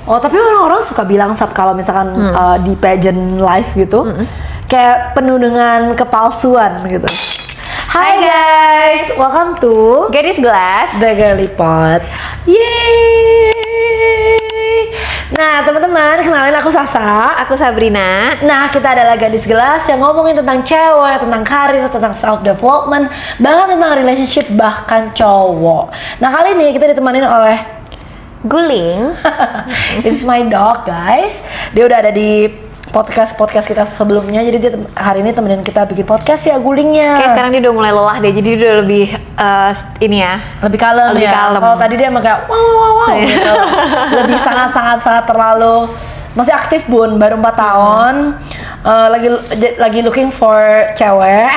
Oh, tapi orang-orang suka bilang kalau misalkan di pageant live gitu, kayak penuh dengan kepalsuan gitu. Hai guys, welcome to Gadis Gelas, The Girly Pod. Yeay! Nah, teman-teman, kenalin aku Sasa. aku Sabrina. Nah, kita adalah Gadis Gelas yang ngomongin tentang cewek, tentang karir, tentang self-development, bahkan tentang relationship, bahkan cowok. Nah, kali ini kita ditemanin oleh Guling. This is my dog, guys. Dia udah ada di podcast kita sebelumnya, jadi dia hari ini temenin kita bikin podcast ya, Gulingnya. Kayak sekarang dia udah mulai lelah deh, jadi dia udah lebih ini ya, lebih kalem lebih ya. kalem. Kalau tadi dia emang kayak wow gitu. Lebih sangat terlalu masih aktif Bun, baru 4 tahun. Lagi looking for cewek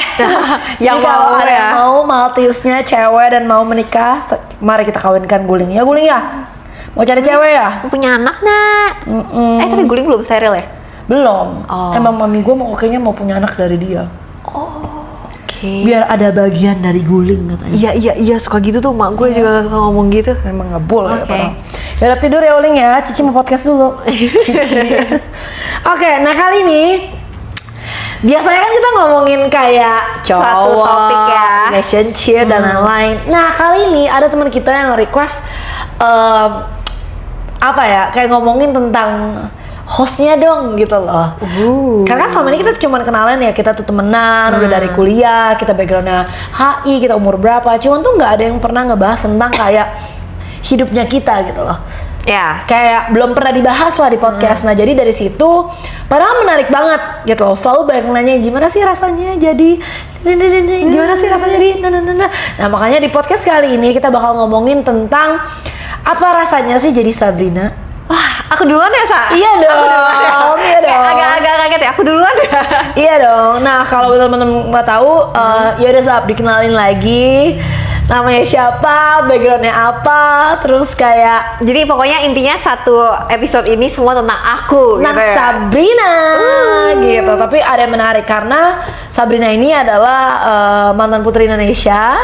yang mau ada ya. yang mau Maltese-nya cewek dan mau menikah, mari kita kawinkan Guling ya. Guling ya, mau cari cewek ya? punya anak nak. Tapi Guling belum steril ya? Belum. Oh. Emang mami gue mau kayaknya mau punya anak dari dia. Oke. Biar ada bagian dari Guling katanya. Iya suka gitu tuh, mak gue juga ngomong gitu. Emang nggak boleh. Oke. Ya udah tidur ya Uling ya. Cici mau podcast dulu. Cici. Oke, nah kali ini biasanya kan kita ngomongin kayak cowok, Suatu topik ya. relationship dan lain-lain. Nah kali ini ada teman kita yang request apa ya, kayak ngomongin tentang hostnya dong gitu loh. Karena selama ini kita cuma kenalan ya, kita tuh temenan, udah dari kuliah, kita backgroundnya HI, kita umur berapa, cuman tuh nggak ada yang pernah ngebahas tentang kayak hidupnya kita gitu loh. Ya. Kayak belum pernah dibahas lah di podcast. Nah jadi dari situ, padahal menarik banget gitu loh. Selalu banyak yang nanya gimana sih rasanya jadi, gimana sih rasanya jadi, Nah makanya di podcast kali ini kita bakal ngomongin tentang apa rasanya sih jadi Sabrina. Wah, aku duluan ya, Sa? Iya dong, iya dong. Agak kaget ya, aku duluan ya. Iya dong. Nah kalau teman-teman nggak tahu, ya udah Sab, dikenalin lagi. Namanya siapa, backgroundnya apa, terus kayak Jadi pokoknya intinya satu episode ini semua tentang aku tentang gitu ya. Sabrina gitu. Tapi ada yang menarik karena Sabrina ini adalah mantan putri Indonesia,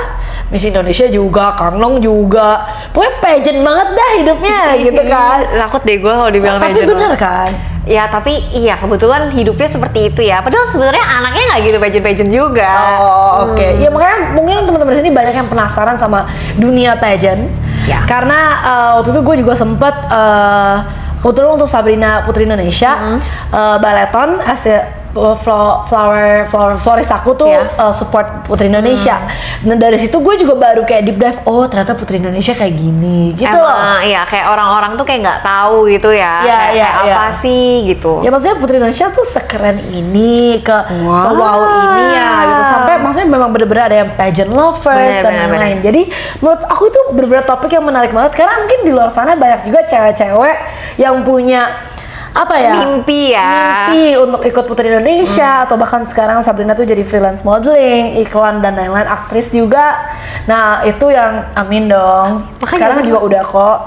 Miss Indonesia juga, Kanglong juga. Pokoknya pageant banget dah hidupnya gitu kan. Takut deh gue kalau dibilang Tapi pageant. bener kan? Ya tapi iya kebetulan hidupnya seperti itu ya. Padahal sebenarnya anaknya nggak gitu pageant juga. Oh, oke. Ya makanya mungkin teman-teman di sini banyak yang penasaran sama dunia pageant. Ya. Karena waktu itu gue juga sempet kebetulan untuk Sabrina Putri Indonesia Baleton as a florist aku tuh support Putri Indonesia. Dan dari situ gue juga baru kayak deep dive, oh ternyata Putri Indonesia kayak gini gitu loh. Emang iya kayak orang-orang tuh kayak nggak tahu gitu ya. Iya, kayak iya, apa iya. sih gitu. Ya maksudnya Putri Indonesia tuh sekeren ini, wow ini ya gitu. Sampai maksudnya memang bener-bener ada yang pageant lovers dan lain-lain. Jadi menurut aku itu bener-bener topik yang menarik banget. Karena mungkin di luar sana banyak juga cewek-cewek yang punya apa ya? Mimpi untuk ikut Putri Indonesia atau bahkan sekarang Sabrina tuh jadi freelance modeling, iklan dan lain-lain, aktris juga. Nah, itu yang amin dong. Makanya sekarang juga udah kok.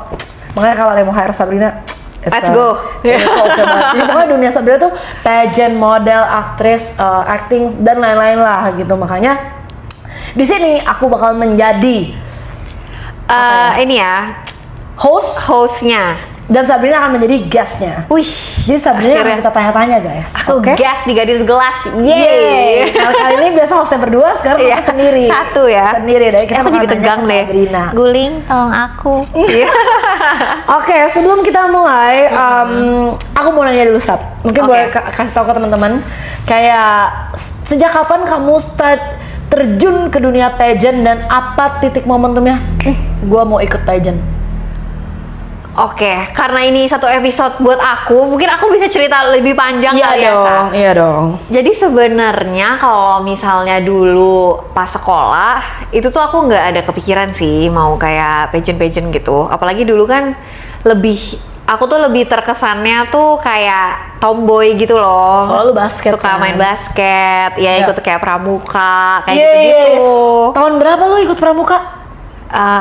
Makanya kalau ada yang mau hire Sabrina, Let's go. Oke banget. Jadi pokoknya dunia Sabrina tuh pageant, model, aktris, acting dan lain-lain lah gitu. Makanya di sini aku bakal menjadi ini ya hostnya. dan Sabrina akan menjadi guestnya. Wih. Jadi Sabrina Akhirnya. akan kita tanya-tanya guys. Aku Oke? gas di Gadis Gelas. Yeay. Yeay. Nah, kali ini biasa hostnya berdua, sekarang Iya, hostnya sendiri. satu ya. Sendiri deh. Kita Aku bakal jadi nanya tegang ke deh. Sabrina. Guling, tolong aku. Oke, sebelum kita mulai, aku mau nanya dulu Sab. Mungkin Oke. boleh kasih tahu ke teman-teman, kayak sejak kapan kamu start terjun ke dunia pageant dan apa titik momentumnya? Gua mau ikut pageant. Oke, karena ini satu episode buat aku, mungkin aku bisa cerita lebih panjang kali ya, Sa. Iya dong. Jadi sebenarnya kalau misalnya dulu pas sekolah, itu tuh aku nggak ada kepikiran sih mau kayak pageant gitu. Apalagi dulu kan aku tuh lebih terkesannya tuh kayak tomboy gitu loh. Soalnya basket Suka kan? main basket, ya ikut kayak pramuka, kayak Iya, gitu-gitu. Tahun berapa lo ikut pramuka?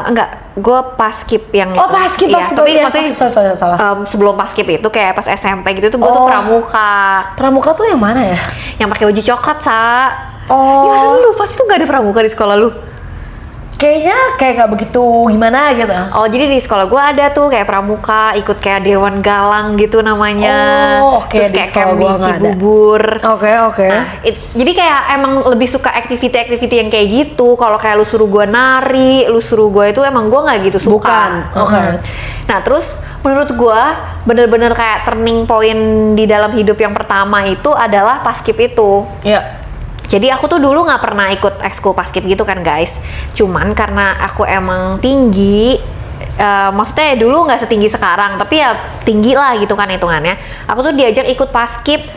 Enggak, gue pas skip yang Oh, itu. paskib, Iya, paskib. tapi Iya, maksudnya paskib, salah. sebelum paskib itu kayak pas SMP gitu tuh gue tuh Oh. pramuka. Pramuka tuh yang mana ya? Yang pakai baju coklat, Sa. Oh. Ya masa lu lupa sih tuh gak ada pramuka di sekolah lu? kayaknya kayak nggak begitu gimana gitu. Oh, jadi di sekolah gue ada tuh kayak pramuka, ikut kayak Dewan Galang gitu namanya. Oh, oke, Terus di kayak sekolah camp gua di nggak ada. Cibubur. Oke. Nah, jadi kayak emang lebih suka activity yang kayak gitu. Kalau kayak lu suruh gue nari, lu suruh gue itu emang gue nggak gitu suka. Bukan, oke. Nah, terus menurut gue bener-bener kayak turning point di dalam hidup yang pertama itu adalah paskib itu. Iya. Jadi aku tuh dulu nggak pernah ikut ekskul paskib gitu kan guys. Cuman karena aku emang tinggi, maksudnya dulu nggak setinggi sekarang, tapi ya tinggi lah gitu kan hitungannya. Aku tuh diajak ikut paskib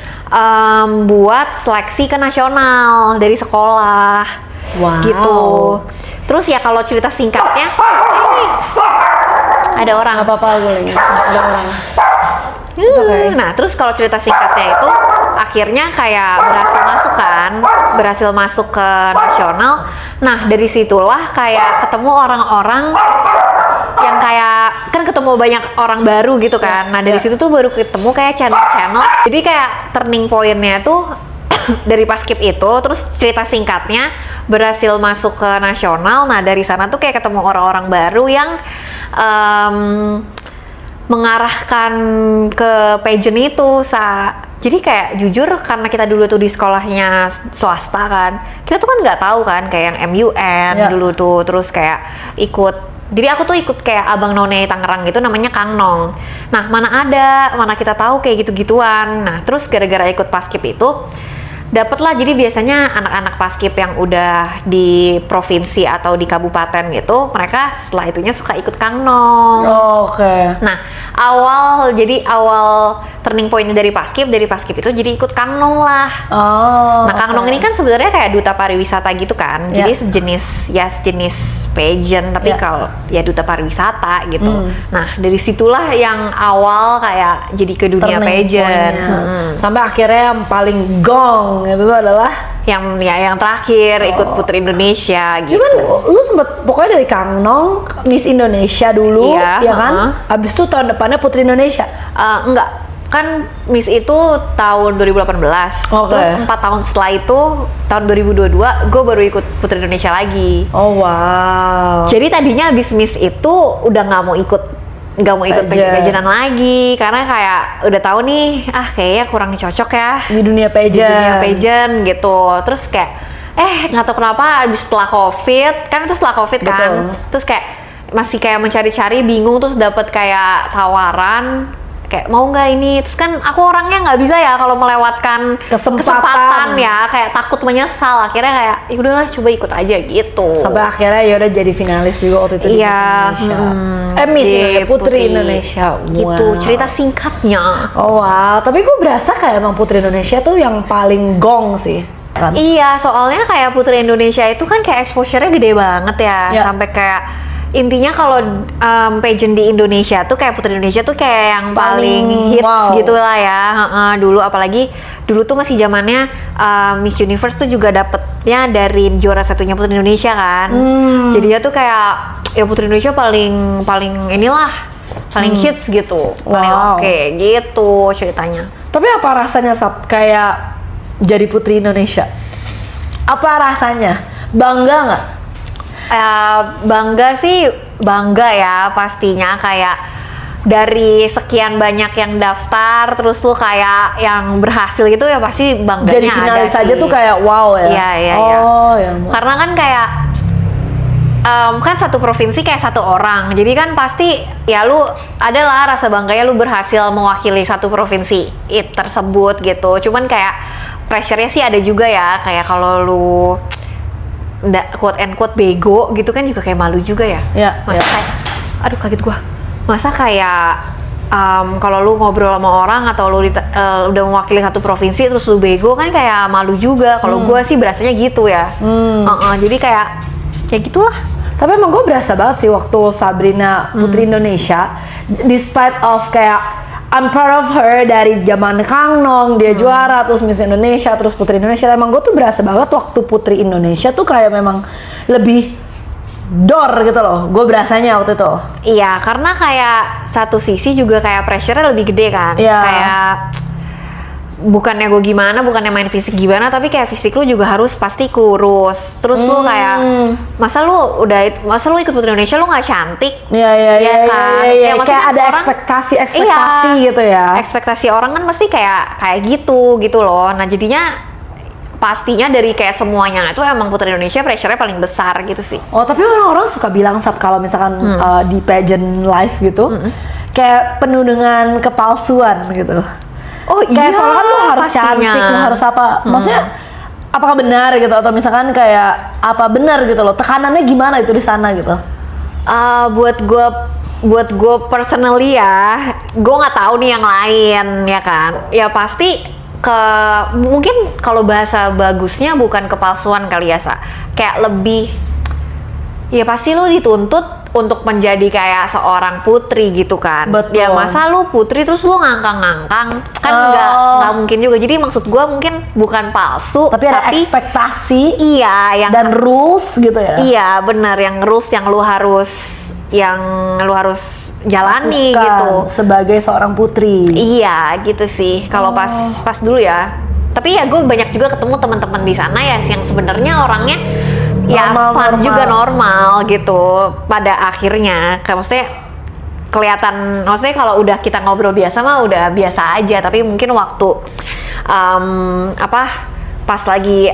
buat seleksi ke nasional dari sekolah. Wow. Gitu. Terus ya kalau cerita singkatnya, ada orang. Nggak apa-apa boleh. Ada orang. Okay. Nah, terus kalau cerita singkatnya itu akhirnya kayak berhasil masuk ke nasional. Nah, dari situlah kayak ketemu orang-orang yang kayak kan ketemu banyak orang baru gitu kan. Nah, dari situ tuh baru ketemu kayak channel-channel. Jadi kayak turning point-nya tuh dari paskib itu, terus cerita singkatnya berhasil masuk ke nasional. Nah, dari sana tuh kayak ketemu orang-orang baru yang mengarahkan ke pageant itu. Jadi kayak jujur karena kita dulu tuh di sekolahnya swasta kan, kita tuh kan nggak tahu kan kayak yang MUN dulu tuh, terus kayak jadi aku tuh ikut kayak Abang None Tangerang gitu namanya Kang Nong. Nah, mana kita tahu kayak gitu-gituan. Nah, terus gara-gara ikut paskib itu dapatlah, jadi biasanya anak-anak paskib yang udah di provinsi atau di kabupaten gitu, mereka setelah itunya suka ikut Kang Nong. Oh, oke. Nah, awal turning point dari paskib itu jadi ikut Kang Nong lah. Oh. Nah, Kang Nong ini kan sebenarnya kayak duta pariwisata gitu kan. Jadi sejenis pageant, tapi kalau ya duta pariwisata gitu. Nah, dari situlah yang awal kayak jadi ke dunia pageant. Sampai akhirnya yang paling gong itu adalah yang terakhir ikut Putri Indonesia gitu. Cuman lu sempet pokoknya dari Kang Nong Miss Indonesia dulu, ya kan? Abis itu tahun depannya Putri Indonesia. Enggak, kan Miss itu tahun 2018. Terus 4 tahun setelah itu tahun 2022 gue baru ikut Putri Indonesia lagi. Oh wow. Jadi tadinya abis Miss itu udah nggak mau ikut pageant-pageantan lagi karena kayak udah tahu nih kayaknya kurang cocok ya di dunia pageant gitu. Terus kayak nggak tahu kenapa abis setelah COVID kan, terus kayak masih kayak mencari-cari, bingung, terus dapet kayak tawaran kayak mau nggak ini. Terus kan aku orangnya nggak bisa ya kalau melewatkan kesempatan ya, kayak takut menyesal. Akhirnya kayak ya udahlah coba ikut aja gitu. Sampai akhirnya ya udah jadi finalis juga waktu itu di Miss Indonesia. Miss Putri Indonesia gitu. Cerita singkatnya. Oh wow, tapi gue berasa kayak emang Putri Indonesia tuh yang paling gong sih kan? Iya, soalnya kayak Putri Indonesia itu kan kayak exposure-nya gede banget ya. Sampai kayak intinya kalau pageant di Indonesia tuh kayak Putri Indonesia tuh kayak yang paling hits gitu lah ya. Dulu apalagi dulu tuh masih zamannya Miss Universe tuh juga dapetnya dari juara satunya Putri Indonesia kan. Jadinya tuh kayak ya Putri Indonesia paling hits gitu. Paling oke gitu ceritanya. Tapi apa rasanya kayak jadi Putri Indonesia? Apa rasanya? Bangga nggak? Bangga ya pastinya, kayak dari sekian banyak yang daftar terus lu kayak yang berhasil gitu ya pasti bangganya jadi finalis aja tuh kayak wow ya. Iya. Ya. Karena kan kayak kan satu provinsi kayak satu orang, jadi kan pasti ya lu adalah rasa bangganya lu berhasil mewakili satu provinsi tersebut gitu. Cuman kayak pressure-nya sih ada juga ya, kayak kalau lu quote and quote bego gitu kan juga kayak malu juga ya. Kayak aduh kaget gua. Masa kayak kalau lu ngobrol sama orang atau lu udah mewakili satu provinsi terus lu bego kan kayak malu juga. Kalau gua sih berasanya gitu ya. Jadi kayak ya gitulah. Tapi emang gue berasa banget sih waktu Sabrina Putri Indonesia, despite of kayak I'm proud of her dari zaman Kang Nong dia juara, terus Miss Indonesia, terus Putri Indonesia. Emang gue tuh berasa banget waktu Putri Indonesia tuh kayak memang lebih dor gitu loh. Gue berasanya waktu itu. Iya, karena kayak satu sisi juga kayak pressure-nya lebih gede kan. Kayak bukannya gue gimana, bukannya main fisik gimana, tapi kayak fisik lu juga harus pasti kurus. Terus lu kayak masa lu ikut Putri Indonesia lu nggak cantik? Iya kan? iya. Maksudnya Kayak ada orang- ekspektasi Iya, gitu ya. ekspektasi orang kan mesti kayak gitu loh. Nah jadinya pastinya dari kayak semuanya itu emang Putri Indonesia pressure-nya paling besar gitu sih. Oh tapi orang-orang suka bilang kalau misalkan di pageant live gitu, kayak penuh dengan kepalsuan gitu. Oh Kayak soalnya kan lu harus cantik, lu harus apa? Maksudnya apakah benar gitu atau misalkan kayak apa benar gitu loh? Tekanannya gimana itu di sana gitu? Buat gue personally ya, gue nggak tahu nih yang lain ya kan. Ya pasti mungkin kalau bahasa bagusnya bukan kepalsuan kali ya, kayak lebih ya pasti lu dituntut untuk menjadi kayak seorang putri gitu kan. Betul. Ya masa lu putri terus lu ngangkang-ngangkang kan nggak mungkin juga. Jadi maksud gue mungkin bukan palsu Tapi ada ekspektasi iya yang dan rules gitu ya. iya benar, yang rules yang lu harus jalani Bukan, gitu sebagai seorang putri. iya gitu sih kalau pas dulu ya. Tapi ya gue banyak juga ketemu teman-teman di sana ya yang sebenarnya orangnya ya fun juga, normal gitu pada akhirnya. Kayak maksudnya kelihatan, maksudnya kalau udah kita ngobrol biasa mah udah biasa aja, tapi mungkin waktu pas lagi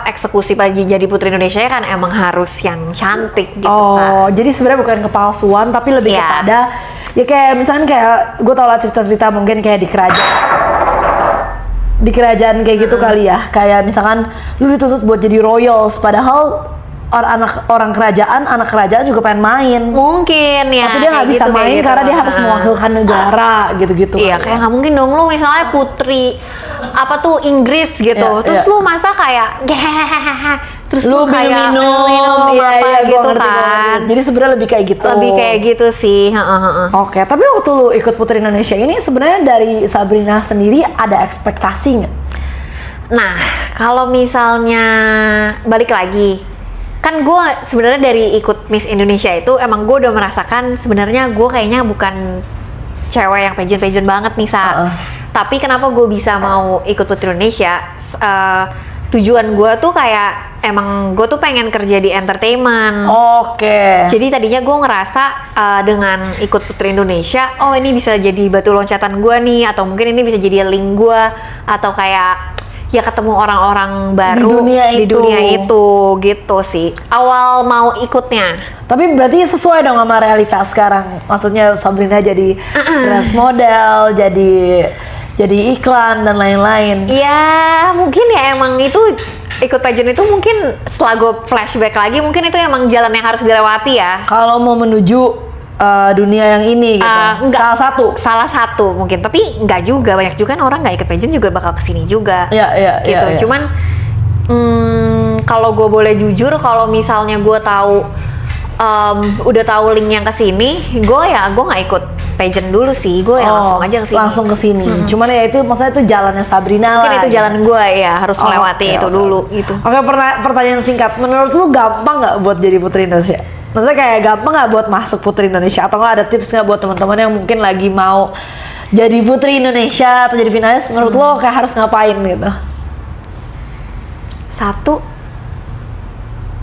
eksekusi pagi jadi Putri Indonesia kan emang harus yang cantik gitu kan. Jadi sebenarnya bukan kepalsuan tapi lebih Iya. kepada ya kayak misalnya kayak gue tau lah cerita-cerita mungkin kayak di kerajaan kayak gitu kali ya. Kayak misalkan lu dituntut buat jadi royals padahal anak kerajaan juga pengen main. Mungkin ya. Tapi dia nggak bisa kayak main gitu. karena dia harus mewakilkan negara gitu-gitu. Iya, kayak nggak mungkin dong lu misalnya putri Inggris gitu, Iya, terus iya. lu masa kayak terus lu kayak minum apa gua gitu ngerti. kan. Jadi sebenarnya lebih kayak gitu. Lebih kayak gitu sih. Oke, tapi waktu lu ikut Putri Indonesia ini sebenarnya dari Sabrina sendiri ada ekspektasi nggak? Nah, kalau misalnya balik lagi, kan gue sebenarnya dari ikut Miss Indonesia itu emang gue udah merasakan sebenarnya gue kayaknya bukan cewek yang pageant banget nih Tapi kenapa gue bisa mau ikut Putri Indonesia? Tujuan gue tuh kayak emang gue tuh pengen kerja di entertainment. Oke. Jadi tadinya gue ngerasa dengan ikut Putri Indonesia, oh ini bisa jadi batu loncatan gue nih, atau mungkin ini bisa jadi link gue, atau kayak ya ketemu orang-orang baru di dunia itu gitu sih. Awal mau ikutnya. Tapi berarti sesuai dong sama realitas sekarang. Maksudnya Sabrina jadi freelance model, jadi iklan dan lain-lain. Ya mungkin ya emang itu ikut pageant itu mungkin setelah gue flashback lagi mungkin itu emang jalan yang harus dilewati ya. Kalau mau menuju dunia yang ini gitu. Enggak, Salah satu mungkin, tapi enggak juga, banyak juga kan orang nggak ikut pageant juga bakal kesini juga. Iya, gitu. iya. Cuman kalau gue boleh jujur, kalau misalnya gue tahu udah tahu link yang kesini, gue nggak ikut pageant dulu sih, gue langsung aja kesini. Langsung kesini. Cuman ya itu maksudnya itu jalannya Sabrina Mungkin lah. itu jalan gue ya, harus melewati itu dulu gitu. Oke, pertanyaan singkat. Menurut lu gampang nggak buat jadi Putri Indonesia? Maksudnya kayak gampang nggak buat masuk Putri Indonesia? Atau nggak ada tips nggak buat teman-teman yang mungkin lagi mau jadi Putri Indonesia atau jadi finalis? Menurut lo kayak harus ngapain gitu? Satu,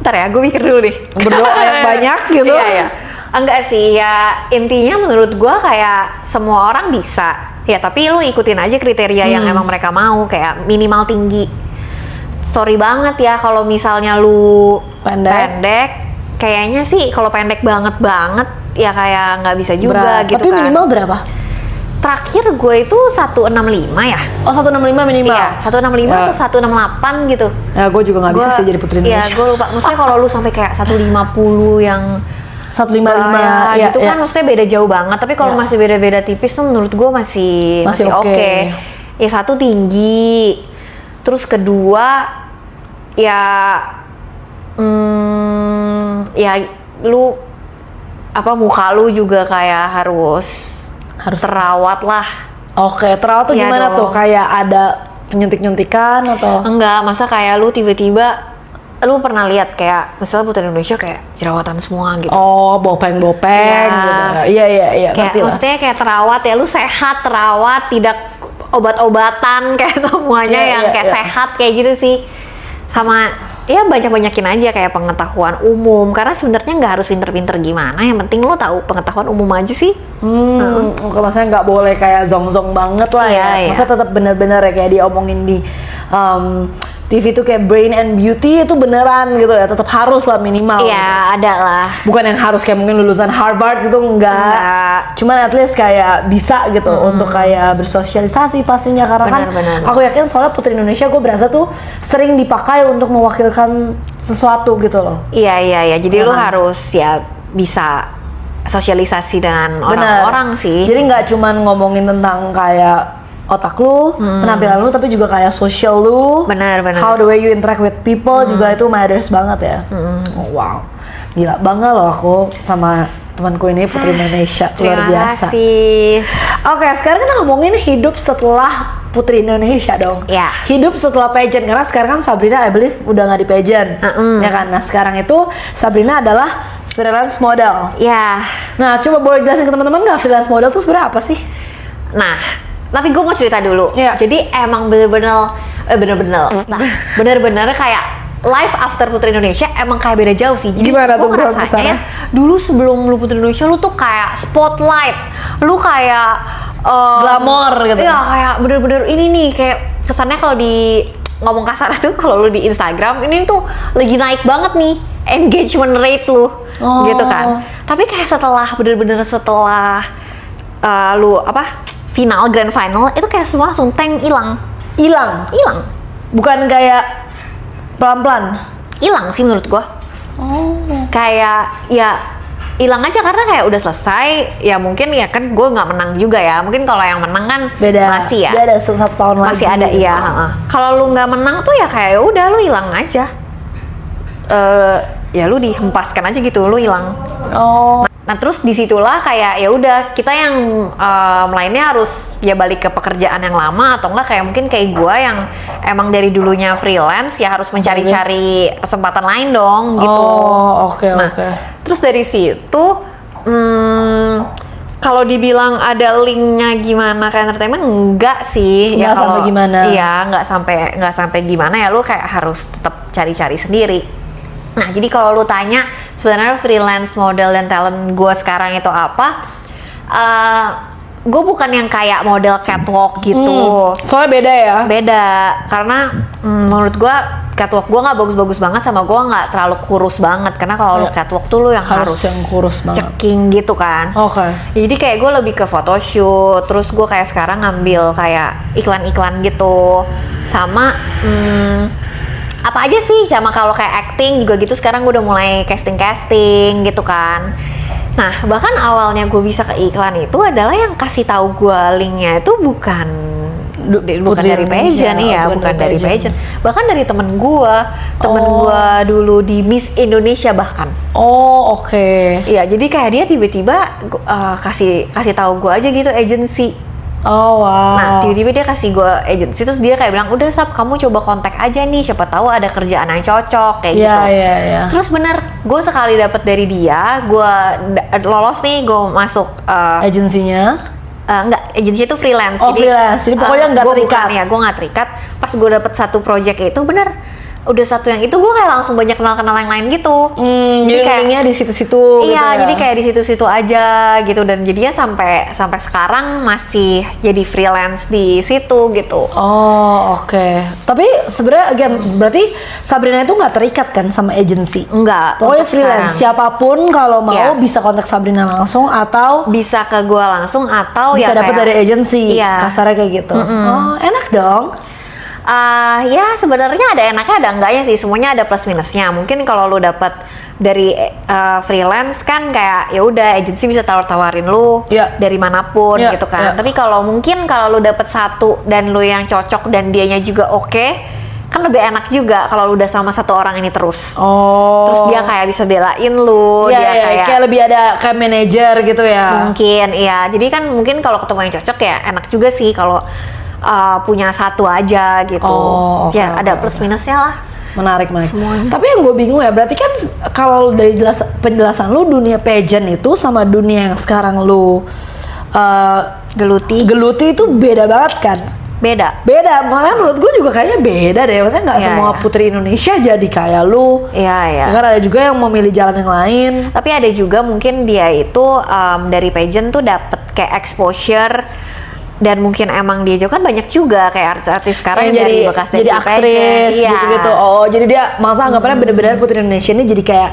ntar ya, gue mikir dulu nih. Berdoa yang banyak gitu? Iya. Enggak sih, ya intinya menurut gue kayak semua orang bisa. Ya tapi lu ikutin aja kriteria yang emang mereka mau, kayak minimal tinggi. Sorry banget ya kalau misalnya lu pendek. Kayaknya sih kalau pendek banget ya kayak nggak bisa juga gitu tapi kan. minimal berapa? Terakhir gue itu 165 ya. Oh, 165 minimal? Iya, 165 atau 168 gitu. Ya gue juga nggak bisa sih jadi Putri Indonesia. Iya, gue lupa. Maksudnya kalau lu sampai kayak 150 yang 155 gitu kan maksudnya beda jauh banget. Tapi kalau masih beda-beda tipis tuh menurut gue masih oke. Ya satu tinggi. Terus kedua ya lu muka lu juga kayak harus terawat lah. Oke, terawat tuh Iya gimana dong. tuh? Kayak ada penyuntik-nyuntikan atau? Enggak, masa kayak lu tiba-tiba lu pernah lihat kayak misalnya Putri Indonesia kayak jerawatan semua gitu. Oh, bopeng-bopeng gitu. Iya, Kayak ngerti lah. maksudnya kayak terawat ya, lu sehat, terawat, tidak obat-obatan kayak semuanya Iya, yang iya, kayak iya. sehat kayak gitu sih. Sama ya banyak-banyakin aja kayak pengetahuan umum, karena sebenarnya nggak harus pinter-pinter gimana, yang penting lo tahu pengetahuan umum aja sih. Maksudnya nggak boleh kayak zong-zong banget lah Iya, ya. iya. Maksudnya tetap bener-bener ya kayak diomongin di TV tuh kayak brain and beauty itu beneran gitu ya, tetap harus lah minimal. Iya, ada lah. Bukan yang harus kayak mungkin lulusan Harvard gitu, enggak. Cuman at least kayak bisa gitu untuk kayak bersosialisasi pastinya, karena kan Benar. aku yakin soalnya Putri Indonesia gue berasa tuh sering dipakai untuk mewakilkan sesuatu gitu loh. Iya. Jadi Iya lo kan? harus ya bisa sosialisasi dengan Bener. orang-orang sih. Jadi nggak cuman ngomongin tentang kayak otak lu, penampilan lu, tapi juga kayak social lu. Benar. How the way you interact with people juga itu matters banget ya. Oh, wow, gila bangga loh aku sama temanku ini Putri Indonesia, luar Terima biasa. kasih. Oke, sekarang kita ngomongin hidup setelah Putri Indonesia dong. Ya. Hidup setelah pageant, karena sekarang kan Sabrina I believe udah nggak di pageant, ya kan? Nah sekarang itu Sabrina adalah freelance model. Ya. Nah coba boleh jelasin ke teman-teman nggak freelance model tuh sebenarnya apa sih? Nah, tapi gue mau cerita dulu. Iya. Jadi emang bener-bener kayak life after Putri Indonesia emang kayak beda jauh sih. Jadi Gimana tuh, gue bro, ngerasanya kesana? dulu sebelum lu Putri Indonesia lu tuh kayak spotlight, lu kayak Glamor gitu. Iya, kayak bener-bener ini nih kayak kesannya kalau di ngomong kasar tuh kalau lu di Instagram ini tuh lagi naik banget nih engagement rate lu, gitu kan. Tapi kayak setelah lu final, grand final itu kayak semua langsung hilang. Hilang, bukan kayak pelan-pelan. Hilang sih menurut gua. Kayak ya hilang aja karena kayak udah selesai. Ya mungkin ya kan gue nggak menang juga ya. Mungkin kalau yang menang kan Beda. masih ya. Dia ada 1 tahun lagi. Masih ada iya. Kalau lu nggak menang tuh ya kayak ya udah lu hilang aja. Ya lu dihempaskan aja gitu, lu hilang. Oh. Nah terus disitulah kayak ya udah kita yang lainnya harus ya balik ke pekerjaan yang lama, atau enggak kayak mungkin kayak gua yang emang dari dulunya freelance ya harus mencari-cari kesempatan lain dong gitu. Oh, oke. Terus dari situ kalau dibilang ada linknya gimana ke entertainment, enggak sih. Nggak sampai gimana. Iya, nggak sampai gimana ya, lu kayak harus tetap cari-cari sendiri. Nah, jadi kalau lu tanya sebenarnya freelance model dan talent gue sekarang itu apa? Gue bukan yang kayak model catwalk gitu. Soalnya beda ya. Beda, karena menurut gue catwalk gue nggak bagus-bagus banget, sama gue nggak terlalu kurus banget. Karena kalau lu catwalk tuh lu yang harus yang kurus banget. ceking gitu kan. Oke. Jadi kayak gue lebih ke photoshoot, terus gue kayak sekarang ngambil kayak iklan-iklan gitu, sama apa aja sih, sama kalau kayak acting juga gitu sekarang gue udah mulai casting gitu kan. Nah bahkan awalnya gue bisa ke iklan itu adalah yang kasih tahu gue linknya itu bukan dari pageant ya, bukan dari pageant, bahkan dari temen gue dulu di Miss Indonesia bahkan. Oh, oke. Iya, jadi kayak dia tiba-tiba kasih tahu gue aja gitu agency. Oh, wow. Nah, tiba-tiba dia kasih gue agency, terus dia kayak bilang, udah Sab, kamu coba kontak aja nih, siapa tahu ada kerjaan yang cocok kayak gitu. Iya. Terus bener, gue sekali dapet dari dia, gue lolos nih, gue masuk Agensinya? enggak, agency itu freelance. Oh, freelance. Jadi pokoknya nggak gua terikat. bukan, ya, gue nggak terikat. Pas gue dapet satu project itu, bener, udah satu yang itu gue kayak langsung banyak kenal yang lain gitu. Jadi kayak linknya di situ-situ iya, gitu ya? jadi kayak di situ-situ aja gitu, dan jadinya sampai sekarang masih jadi freelance di situ gitu. Oh, oke. Tapi sebenarnya again, berarti Sabrina itu nggak terikat kan sama agency? Enggak. Pokoknya untuk freelance. sekarang. Siapapun kalau mau Iya. bisa kontak Sabrina langsung atau Bisa ke gue langsung atau bisa ya dapat kayak, dari agency. Iya. Kasarnya kayak gitu. Oh, enak dong. Ya sebenarnya ada enaknya ada enggaknya sih, semuanya ada plus minusnya. Mungkin kalau lu dapat dari freelance kan kayak ya udah agensi bisa tawarin lu Iya. dari manapun Iya, gitu kan. iya. Tapi kalau mungkin kalau lu dapat satu dan lu yang cocok dan dianya juga oke, kan lebih enak juga kalau lu udah sama satu orang ini terus. Oh. Terus dia kayak bisa belain lu, Iya, dia iya, kayak lebih ada kayak manajer gitu ya. mungkin iya. Jadi kan mungkin kalau ketemu yang cocok ya enak juga sih kalau punya satu aja gitu. Oh, oke, Ya ada oke, plus minusnya lah. Menarik. Semuanya. Tapi yang gue bingung ya, berarti kan kalau dari penjelasan lu, dunia pageant itu sama dunia yang sekarang lu Geluti. geluti itu beda banget kan? Beda. Makanya menurut gue juga kayaknya beda deh. Maksudnya nggak Iya, semua iya. putri Indonesia jadi kayak lu. Iya. Kan ada juga yang memilih jalan yang lain. Tapi ada juga mungkin dia itu dari pageant tuh dapet kayak exposure, dan mungkin emang dia juga kan banyak juga kayak artis-artis sekarang yang dari bekas jadi dari aktris pageant. Iya. gitu-gitu. Oh, jadi dia masa anggapannya bener-bener putri Indonesia ini jadi kayak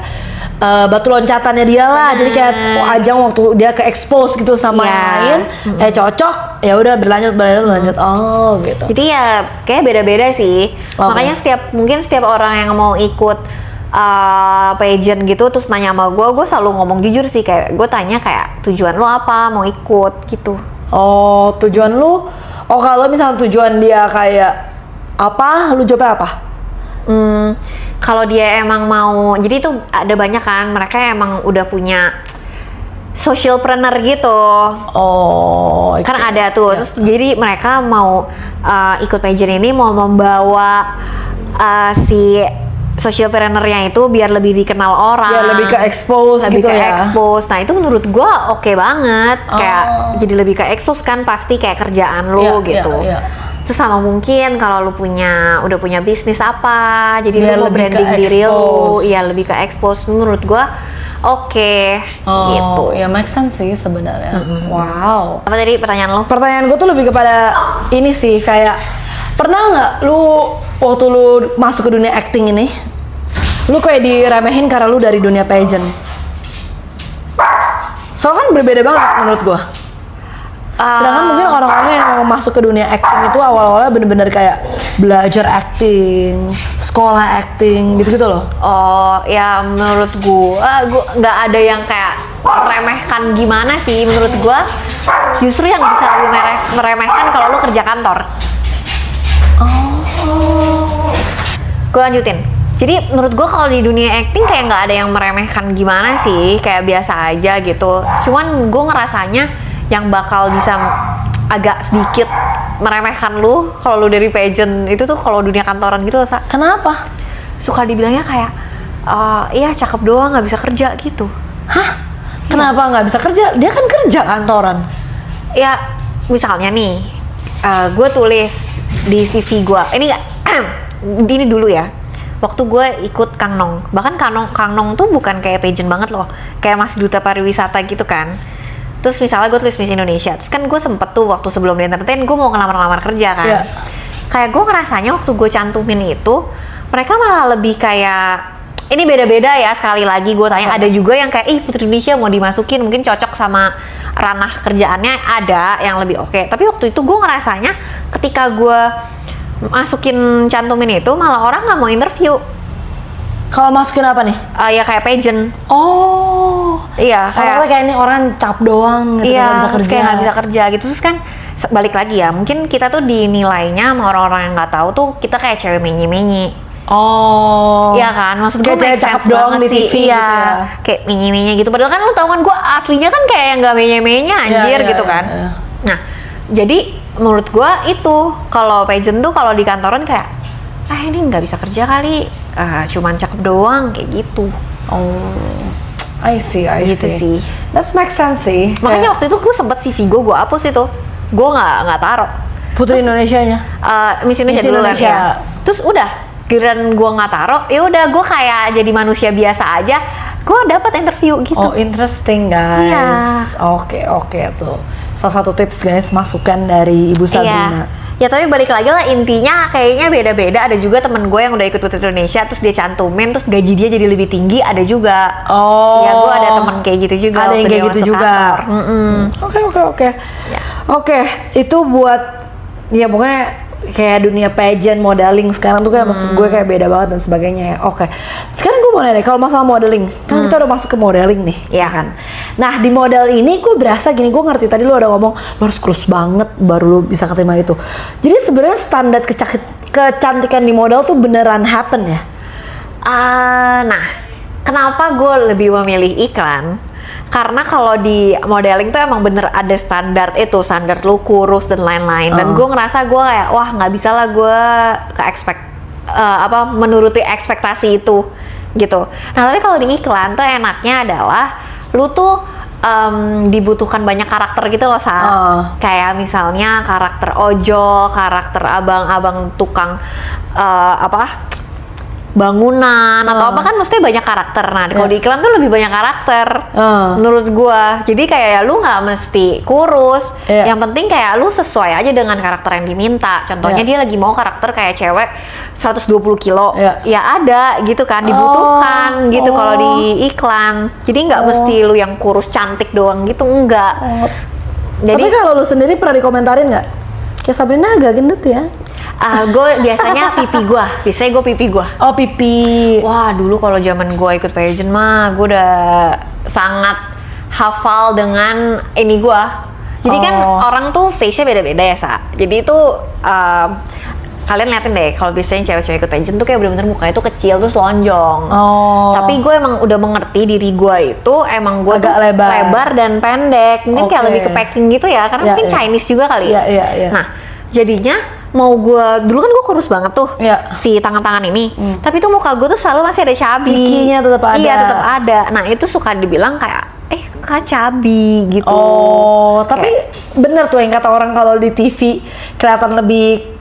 batu loncatannya dia lah. Jadi kayak ajang waktu dia ke expose gitu sama Iya. yang lain, cocok, ya udah berlanjut. Oh, gitu. Jadi ya kayak beda-beda sih. Oke. Makanya mungkin setiap orang yang mau ikut pageant gitu terus nanya sama gue selalu ngomong jujur sih, kayak gue tanya kayak tujuan lo apa mau ikut gitu. Oh, tujuan lu? Oh, kalau misalnya tujuan dia kayak apa, lu jawabnya apa? Kalau dia emang mau, jadi itu ada banyak kan, mereka emang udah punya socialpreneur gitu. Oh, Kan ada tuh, terus jadi mereka mau ikut pageant ini mau membawa si socialpreneur-nya itu biar lebih dikenal orang, ya lebih ke expose lebih gitu ke ya. expose. Nah itu menurut gua oke banget, kayak jadi lebih ke expose kan pasti kayak kerjaan lu Iya, gitu. iya. Terus sama mungkin kalau lu udah punya bisnis apa, jadi Biar lu mau lebih ke branding diri lu, expose. iya lebih ke expose. Menurut gua oke gitu. Ya make sense sih sebenarnya. Wow. Apa tadi pertanyaan lu? Pertanyaan gue tuh lebih kepada ini sih, kayak pernah nggak lu waktu lu masuk ke dunia acting ini, lu kayak diremehin karena lu dari dunia pageant? Soalnya kan berbeda banget menurut gua. Sedangkan mungkin orang-orang yang mau masuk ke dunia acting itu awal-awalnya bener-bener kayak belajar acting, sekolah acting, gitu-gitu loh. Oh ya menurut gua nggak ada yang kayak meremehkan gimana sih. Menurut gua justru yang bisa lu meremehkan kalau lu kerja kantor. Gue lanjutin. Jadi menurut gue kalau di dunia acting kayak nggak ada yang meremehkan gimana sih, kayak biasa aja gitu. Cuman gue ngerasanya yang bakal bisa agak sedikit meremehkan lu kalau lu dari pageant itu tuh kalau dunia kantoran gitu loh, Sa. Kenapa? Suka dibilangnya kayak iya cakep doang nggak bisa kerja gitu. Hah? Kenapa nggak bisa kerja? Dia kan kerja kantoran. Ya misalnya nih, gue tulis di CV gue, ini nggak, ini dulu ya. Waktu gue ikut Kang Nong, bahkan Kang Nong tuh bukan kayak pageant banget loh, kayak masih duta pariwisata gitu kan. Terus misalnya gue tulis Miss Indonesia, terus kan gue sempet tuh waktu sebelum di entertain gue mau ngelamar-lamar kerja kan. Iya. Kayak gue ngerasanya waktu gue cantumin itu, mereka malah lebih kayak, ini beda-beda ya, sekali lagi gue tanya, ada juga yang kayak, ih Putri Indonesia mau dimasukin, mungkin cocok sama ranah kerjaannya, ada yang lebih oke. Tapi waktu itu gue ngerasanya ketika gue masukin cantumin itu, malah orang nggak mau interview. Kalau masukin apa nih? Ya kayak pageant. Oh. Iya, Kayak ini orang cap doang gitu, iya, nggak bisa terus kerja. kayak nggak bisa kerja gitu. Terus kan balik lagi ya, mungkin kita tuh dinilainya sama orang-orang yang nggak tahu tuh kita kayak cewek menyi-menyi. Oh. Iya kan, maksud gue Kayak cewek make sense cakep doang banget di sih. TV Iya, gitu ya. kayak menye-menye gitu. Padahal kan lu tau kan gue aslinya kan kayak yang nggak menye-menye anjir Iya, gitu iya, kan. iya. Nah, jadi menurut gue itu kalau pageant tuh kalau di kantoran kayak ini nggak bisa kerja kali, cuman cakep doang kayak gitu. Oh. I see. Gitu sih. That's make sense sih. Makanya waktu itu gue sempet CV gue hapus itu, gue nggak taruh. Putri Indonesianya. Miss Indonesia Miss dulu kan Indonesia. ya. Terus udah giliran gue nggak taruh, ya udah gue kayak jadi manusia biasa aja, gue dapat interview gitu. Oh, interesting guys. Iya. Oke tuh. Salah satu tips guys, masukan dari Ibu Sabrina. Ya tapi balik lagi lah, intinya kayaknya beda-beda. Ada juga temen gue yang udah ikut Putri Indonesia terus dia cantumin terus gaji dia jadi lebih tinggi, ada juga. Oh. Ya gue ada temen kayak gitu juga. Ada yang waktu kayak dia gitu masuk juga. kantor. Oke. Ya. Oke, itu buat ya pokoknya kayak dunia pageant, modeling sekarang tuh kayak maksud gue kayak beda banget dan sebagainya ya. Oke. Sekarang gue mau nanya, kalau masalah modeling, kan kita udah masuk ke modeling nih, Iya. ya kan? Nah, di model ini gue berasa gini, gue ngerti tadi lu ada ngomong lu harus kurus banget baru lu bisa keterima itu. Jadi sebenarnya standar kecantikan di model tuh beneran happen ya? Nah, kenapa gue lebih memilih iklan? Karena kalau di modeling tuh emang bener ada standar itu, standar lu kurus dan lain-lain. Dan gue ngerasa gue kayak, wah nggak bisa lah gue menuruti ekspektasi itu gitu. Nah tapi kalau di iklan tuh enaknya adalah lu tuh dibutuhkan banyak karakter gitu loh, Sa. Kayak misalnya karakter ojol, karakter abang-abang tukang bangunan atau apa kan maksudnya banyak karakter. Nah, kalau di iklan tuh lebih banyak karakter menurut gua. Jadi kayak ya lu nggak mesti kurus. Yang penting kayak lu sesuai aja dengan karakter yang diminta. Contohnya dia lagi mau karakter kayak cewek 120 kilo. Ya ada gitu kan, dibutuhkan gitu kalau di iklan. Jadi nggak mesti lu yang kurus cantik doang gitu, enggak. Jadi, tapi kalau lu sendiri pernah dikomentarin nggak? Kayak Sabrina agak gendut ya? Gue biasanya biasanya gue pipi gue. Oh, pipi. Wah, dulu kalau zaman gue ikut pageant mah, gue udah sangat hafal dengan ini gue. Jadi kan orang tuh face-nya beda-beda ya, Sa. Jadi itu kalian liatin deh, kalau biasanya cewek-cewek ikut pageant tuh kayak bener-bener mukanya tuh kecil terus lonjong. Tapi gue emang udah mengerti diri gue itu emang gue agak lebar dan pendek. Mungkin kayak lebih ke packing gitu ya, karena mungkin Chinese juga kali. Nah, jadinya mau gue dulu kan gue kurus banget tuh si tangan-tangan ini, tapi tuh muka gue tuh selalu masih ada cabi. Cikinya tetap ada. Iya, tetap ada. Nah, itu suka dibilang kayak Kak cabi gitu. Tapi bener tuh yang kata orang kalau di TV kelihatan lebih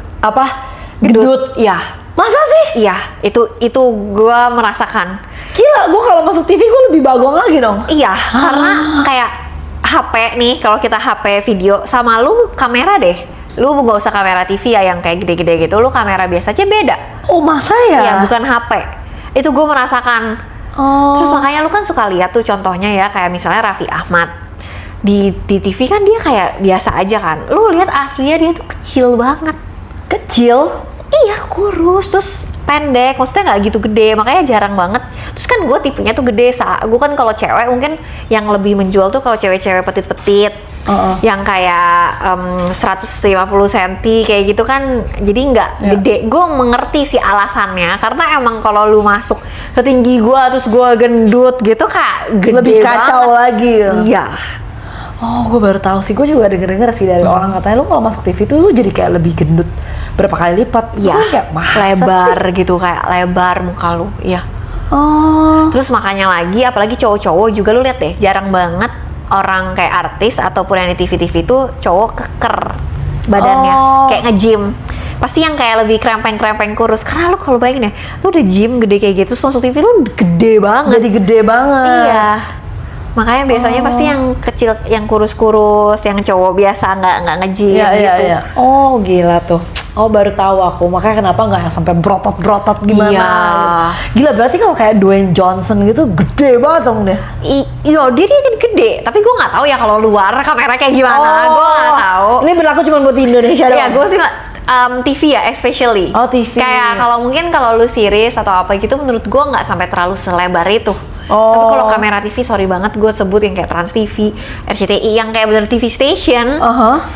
gendut. Iya. Masa sih? Iya, itu gue merasakan. Gila, gue kalau masuk TV gue lebih bagong lagi dong. Iya, karena kayak HP nih, kalau kita HP video sama lu kamera deh. Lu nggak usah kamera TV ya yang kayak gede-gede gitu, lu kamera biasa aja beda. Oh, masa ya? Iya, bukan HP. Itu gue merasakan. Terus makanya lu kan suka lihat tuh contohnya ya, kayak misalnya Raffi Ahmad di TV kan dia kayak biasa aja kan. Lu lihat aslinya dia tuh kecil banget. Kecil? Iya, kurus terus pendek, maksudnya nggak gitu gede, makanya jarang banget. Terus kan gue tipenya tuh gede, gue kan kalau cewek mungkin yang lebih menjual tuh kalau cewek-cewek petit-petit, yang kayak 150 cm kayak gitu kan, jadi nggak gede. Gue mengerti sih alasannya, karena emang kalau lu masuk setinggi gue terus gue gendut gitu kayak gede lebih kacau banget. Lagi. Iya. Oh, gue baru tahu sih. Gue juga denger sih dari orang katanya lu kalau masuk TV tuh lu jadi kayak lebih gendut berapa kali lipat. Iya. Kayak lebar sih? Gitu, kayak lebar muka lu. Iya. Terus makanya lagi, apalagi cowok-cowok juga lu lihat deh, jarang banget orang kayak artis ataupun yang di TV-TV tuh cowok keker badannya, kayak nge-gym. Pasti yang kayak lebih krempeng-krempeng kurus. Karena lu kalau bayangin ya, lu udah gym gede kayak gitu, masuk TV lu gede banget. Jadi gede banget. Iya. Makanya biasanya pasti yang kecil, yang kurus-kurus, yang cowok biasa nggak nge-gym gitu. Iya. Oh, gila tuh. Oh, baru tahu aku. Makanya kenapa nggak yang sampai berotot-berotot gimana? Iya. Gitu. Gila, berarti kalau kayak Dwayne Johnson gitu gede banget dong dia. Iya, dia kan gede. Tapi gue nggak tahu ya kalau luar kamera kayak gimana. Gue nggak tahu. Ini berlaku cuma buat di Indonesia doang. Iya, gue sih TV ya, especially. Oh, TV. Kayak kalau mungkin kalau lu series atau apa gitu, menurut gue nggak sampai terlalu selebar itu. Tapi kalau kamera TV, sorry banget gue sebut yang kayak Trans TV, RCTI yang kayak bener TV station.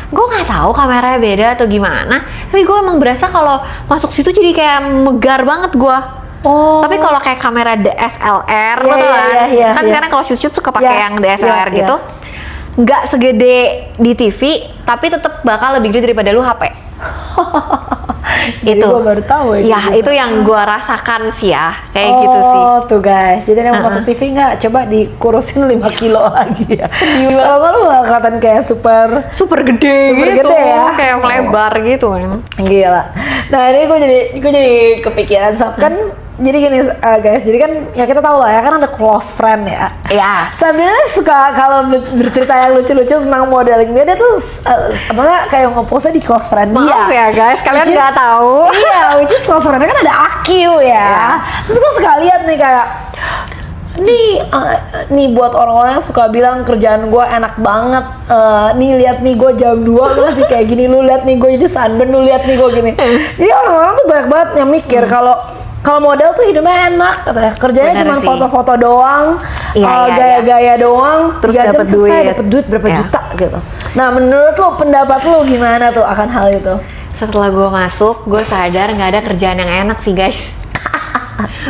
Gue nggak tahu kameranya beda atau gimana. Tapi gue emang berasa kalau masuk situ jadi kayak megar banget gue. Tapi kalau kayak kamera DSLR, kan sekarang kalau shoot suka pakai yang DSLR gitu, nggak segede di TV, tapi tetap bakal lebih gede daripada lu HP. Jadi itu gue baru tahu ya itu yang gue rasakan sih ya, kayak gitu sih. Tuh guys, jadi yang masuk TV nggak, coba dikurusin 5 kilo lagi ya. Kalau lu nggak kelihatan kayak super gede gitu, ya, kayak melebar gitu kan. Gila. Nah, ini gue jadi kepikiran, Saf, kan. Jadi gini guys, jadi kan ya kita tahu lah ya, kan ada close friend ya. Iya. Sebenarnya suka kalau bercerita yang lucu-lucu tentang modeling dia tuh apa kayak nge-postnya di close friend dia. Maaf ya guys, kalian nggak tahu. Iya, which is close friend-nya kan ada Akyu ya. Terus gue suka lihat nih kayak nih buat orang-orang yang suka bilang kerjaan gue enak banget. Nih lihat nih gue jam 2 masih kayak gini, lu lihat nih gue jadi sunburn, lu lihat nih gue gini. Jadi orang-orang tuh banyak banget yang mikir kalau model tuh hidupnya enak, katanya kerjanya cuma foto-foto doang, gaya-gaya doang, terus 3 jam dapat selesai, dapat duit berapa juta gitu. Nah, menurut lo, pendapat lo gimana tuh akan hal itu? Setelah gue masuk, gue sadar nggak ada kerjaan yang enak sih guys.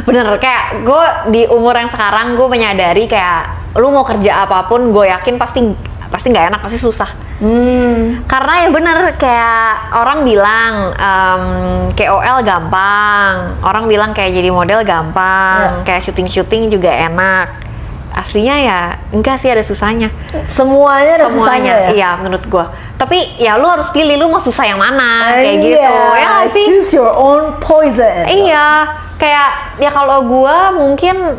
Bener, kayak gue di umur yang sekarang gue menyadari kayak lu mau kerja apapun, gue yakin pasti nggak enak, pasti susah. Karena ya bener, kayak orang bilang KOL gampang, orang bilang kayak jadi model gampang, kayak syuting juga enak. aslinya ya enggak sih, ada susahnya. Semuanya ada susahnya ya? Iya menurut gue. Tapi ya lu harus pilih lu mau susah yang mana, kayak gitu. Iya, Ya nggak sih? choose your own poison. Iya, kayak ya kalau gue mungkin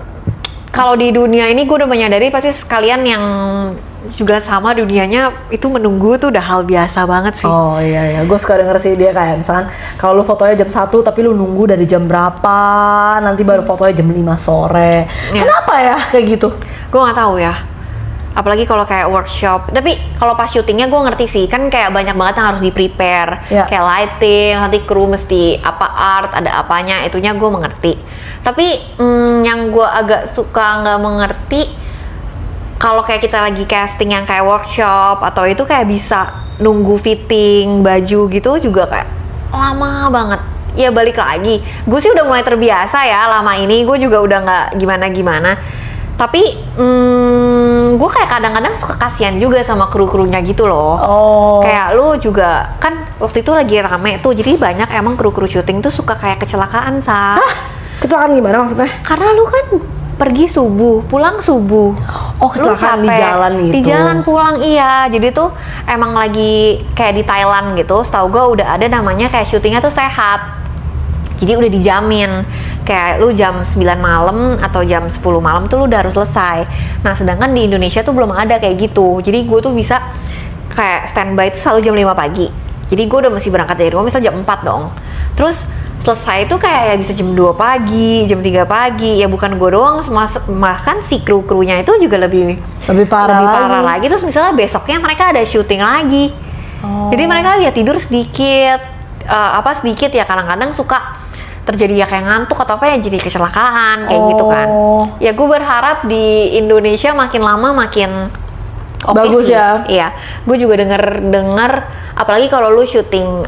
kalau di dunia ini gue udah menyadari pasti sekalian yang juga sama dunianya itu menunggu tuh udah hal biasa banget sih. Oh iya, gue suka denger sih dia kayak misalkan kalau lu fotonya jam 1 tapi lu nunggu dari jam berapa, nanti baru fotonya jam 5 sore. Iya. Kenapa ya kayak gitu? Gue nggak tahu ya. Apalagi kalau kayak workshop. Tapi kalau pas syutingnya gue ngerti sih, kan kayak banyak banget yang harus di prepare. Iya. Kayak lighting, nanti kru mesti apa art, ada apanya, itunya gue mengerti. Tapi yang gue agak suka nggak mengerti, kalau kayak kita lagi casting yang kayak workshop atau itu kayak bisa nunggu fitting baju gitu juga kayak lama banget. Ya balik lagi, gue sih udah mulai terbiasa ya lama ini, gue juga udah nggak gimana-gimana. Tapi gue kayak kadang-kadang suka kasihan juga sama kru-krunya gitu loh. Oh. Kayak lu juga kan waktu itu lagi rame tuh, jadi banyak emang kru-kru syuting tuh suka kayak kecelakaan Sa. Hah? Kecelakaan gimana maksudnya? Karena lu kan pergi subuh, pulang subuh. Oh, kecelakaan di jalan gitu. Di jalan pulang, iya. Jadi tuh emang lagi kayak di Thailand gitu, setahu gue udah ada namanya kayak syutingnya tuh sehat. Jadi udah dijamin kayak lu jam 9 malam atau jam 10 malam tuh lu udah harus selesai. Nah sedangkan di Indonesia tuh belum ada kayak gitu. Jadi gue tuh bisa kayak standby tuh selalu jam 5 pagi. Jadi gue udah mesti berangkat dari rumah misal jam 4 dong. Terus selesai tuh kayak ya bisa jam 2 pagi, jam 3 pagi. Ya bukan gue doang, bahkan si kru-krunya itu juga lebih parah lagi. Terus misalnya besoknya mereka ada syuting lagi. Jadi mereka ya tidur sedikit, sedikit ya kadang-kadang suka terjadi ya kayak ngantuk atau apa ya jadi kecelakaan kayak gitu kan. Ya gue berharap di Indonesia makin lama makin bagus sih. ya. Iya, gue juga denger apalagi kalau lu syuting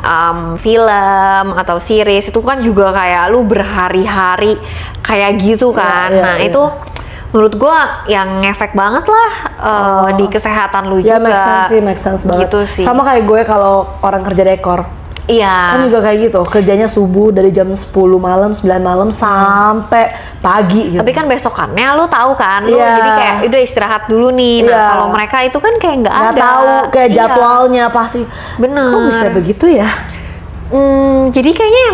film atau series itu kan juga kayak lu berhari-hari kayak gitu kan. Itu menurut gue yang ngefek banget lah di kesehatan lu juga. Ya make sense banget. Gitu sih. Sama kayak gue kalau orang kerja dekor. Iya. Kan juga kayak gitu, kerjanya subuh dari jam 10 malam, 9 malam sampai pagi gitu. Tapi kan besokannya lu tahu kan, lu jadi kayak udah istirahat dulu nih. Nah, kalau mereka itu kan kayak nggak ada. tahu kayak jadwalnya pasti. Bener. Kok bisa begitu ya? Jadi kayaknya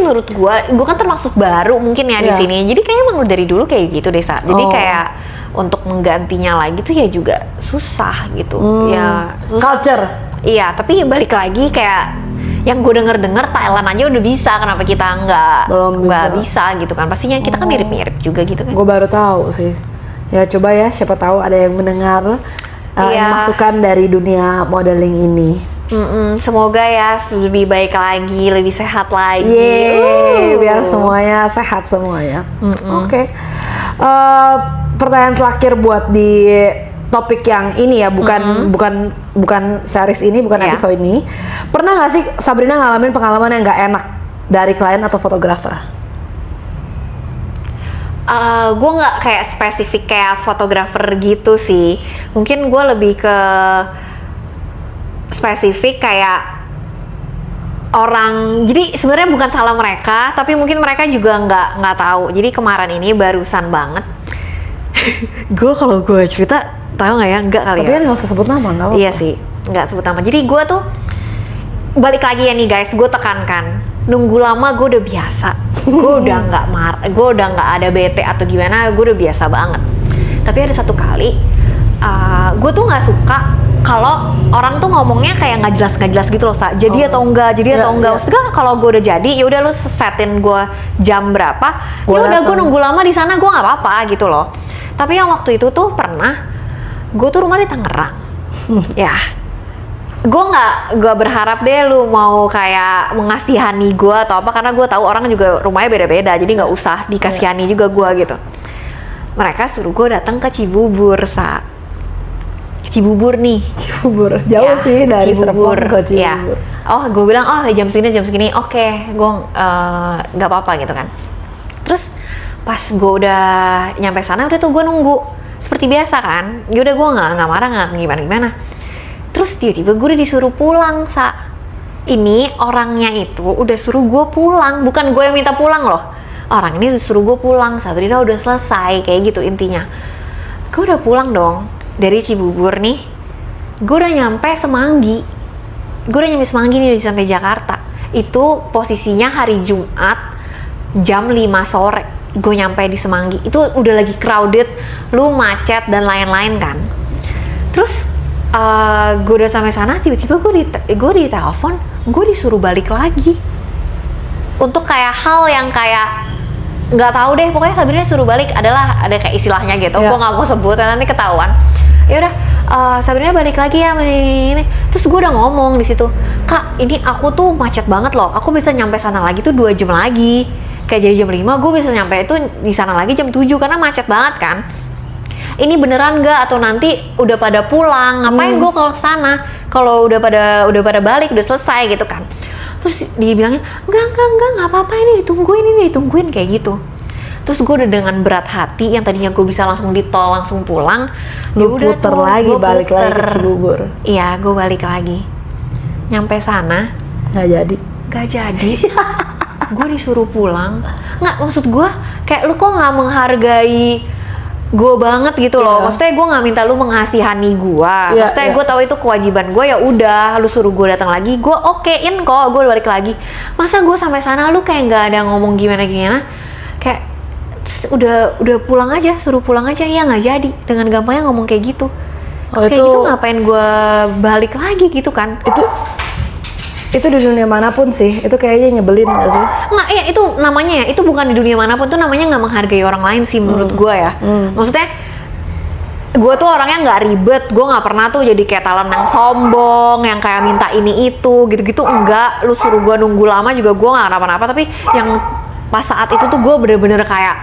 menurut gua kan termasuk baru mungkin ya di sini. Jadi kayaknya emang dari dulu kayak gitu deh, Sa. Jadi kayak untuk menggantinya lagi tuh ya juga susah gitu. Ya susah. Culture. Iya, tapi balik lagi kayak yang gue denger Thailand aja udah bisa, kenapa kita nggak bisa gitu kan? Pastinya kita kan mirip-mirip juga gitu kan? Gue baru tahu sih. Ya coba ya, siapa tahu ada yang mendengar masukan dari dunia modeling ini. Semoga ya lebih baik lagi, lebih sehat lagi. Biar semuanya sehat semuanya. Oke. Pertanyaan terakhir buat di topik yang ini ya, bukan series ini, bukan episode ini. Pernah nggak sih Sabrina ngalamin pengalaman yang nggak enak dari klien atau fotografer? Gue nggak kayak spesifik kayak fotografer gitu sih. Mungkin gue lebih ke spesifik kayak orang. Jadi sebenarnya bukan salah mereka, tapi mungkin mereka juga nggak tahu. Jadi kemarin ini barusan banget. Kalau gue cerita, tahu nggak ya? Enggak kali. Tapi kan nggak usah sebut nama, nggak apa-apa. Iya sih, nggak sebut nama. Jadi gue tuh balik lagi ya nih guys, gue tekankan, nunggu lama gue udah biasa. Gue udah nggak gue udah nggak ada bete atau gimana, gue udah biasa banget. Tapi ada satu kali, gue tuh nggak suka kalau orang tuh ngomongnya kayak nggak jelas gitu loh, Sa. Jadi atau enggak, Maksudnya kalau gue udah jadi, ya udah lu setin gue jam berapa, ya udah gue nunggu lama di sana, gue nggak apa-apa gitu loh. Tapi yang waktu itu tuh pernah, gue tuh rumah di Tangerang, ya. Gue nggak berharap deh lu mau kayak mengasihani gue atau apa, karena gue tahu orang juga rumahnya beda-beda, jadi nggak usah dikasihani juga gue gitu. Mereka suruh gue datang ke Cibubur, Sa. Cibubur nih. Cibubur jauh sih dari Serpong ke Cibubur. Ya. Oh, gue bilang jam segini. Oke, gue nggak apa-apa gitu kan. Terus pas gue udah nyampe sana, udah tuh gue nunggu seperti biasa kan. Ya udah gue nggak marah, nggak gimana. Terus tiba-tiba gue udah disuruh pulang, Sa. Ini orangnya itu udah suruh gue pulang, bukan gue yang minta pulang loh. Orang ini disuruh gue pulang, Sabrina udah selesai, kayak gitu intinya. gue udah pulang dong dari Cibubur nih. Gue udah nyampe Semanggi. Gue udah nyampe Semanggi nih sampai Jakarta. Itu posisinya hari Jumat jam 5 sore. Gue nyampe di Semanggi. Itu udah lagi crowded, lu macet dan lain-lain kan. Terus gue udah sampai sana, tiba-tiba gue ditelepon, gue disuruh balik lagi. Untuk kayak hal yang kayak nggak tahu deh, pokoknya Sabrina suruh balik adalah ada kayak istilahnya gitu. Gue nggak mau sebut, nanti ketahuan. Ya udah, Sabrina balik lagi ya ini. Terus gue udah ngomong di situ, Kak, ini aku tuh macet banget loh. Aku bisa nyampe sana lagi tuh 2 jam lagi. Kayak jadi jam 5, gue bisa nyampe itu di sana lagi jam 7 karena macet banget kan. Ini beneran nggak atau nanti udah pada pulang? Ngapain gue kalau kesana? Kalau udah pada balik, udah selesai gitu kan. Terus dia bilangnya, enggak apa-apa, ini ditungguin kayak gitu. Terus gue udah dengan berat hati yang tadinya gue bisa langsung di tol langsung pulang, lu puter lagi, balik lagi ke Cibubur. Iya, gue balik lagi. Nyampe sana nggak jadi. Gue disuruh pulang. Nggak, maksud gue kayak lu kok nggak menghargai gue banget gitu loh. Maksudnya gue nggak minta lu mengasihani gue. Maksudnya gue tahu itu kewajiban gue, ya udah lu suruh gue datang lagi, gue okein kok, gue balik lagi. Masa gue sampai sana lu kayak nggak ada ngomong gimana kayak udah pulang aja, suruh pulang aja. Ya nggak jadi, dengan gampangnya ngomong kayak gitu. Kayak gitu ngapain gue balik lagi gitu kan. Itu di dunia manapun sih, itu kayaknya nyebelin gak sih? Nggak, ya itu namanya ya, itu bukan di dunia manapun, tuh namanya nggak menghargai orang lain sih menurut gue ya. Maksudnya, gue tuh orangnya nggak ribet, gue nggak pernah tuh jadi kayak talent yang sombong, yang kayak minta ini itu, gitu-gitu enggak. Lu suruh gue nunggu lama juga gue nggak kenapa-napa, tapi yang pas saat itu tuh gue bener-bener kayak